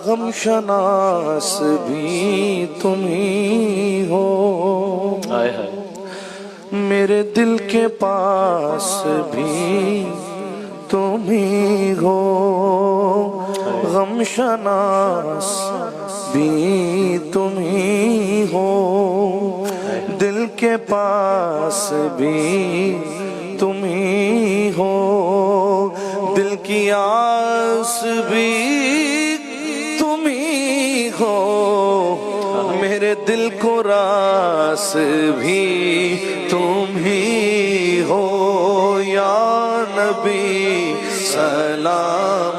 غم شناس بھی تم ہی ہو، میرے دل کے پاس بھی تم ہی ہو، غم شناس بھی تم ہی ہو، دل کے پاس بھی تم ہی ہو، دل کی آس بھی تم ہی ہو، میرے دل کو راس بھی تم ہی ہو، یا نبی سلام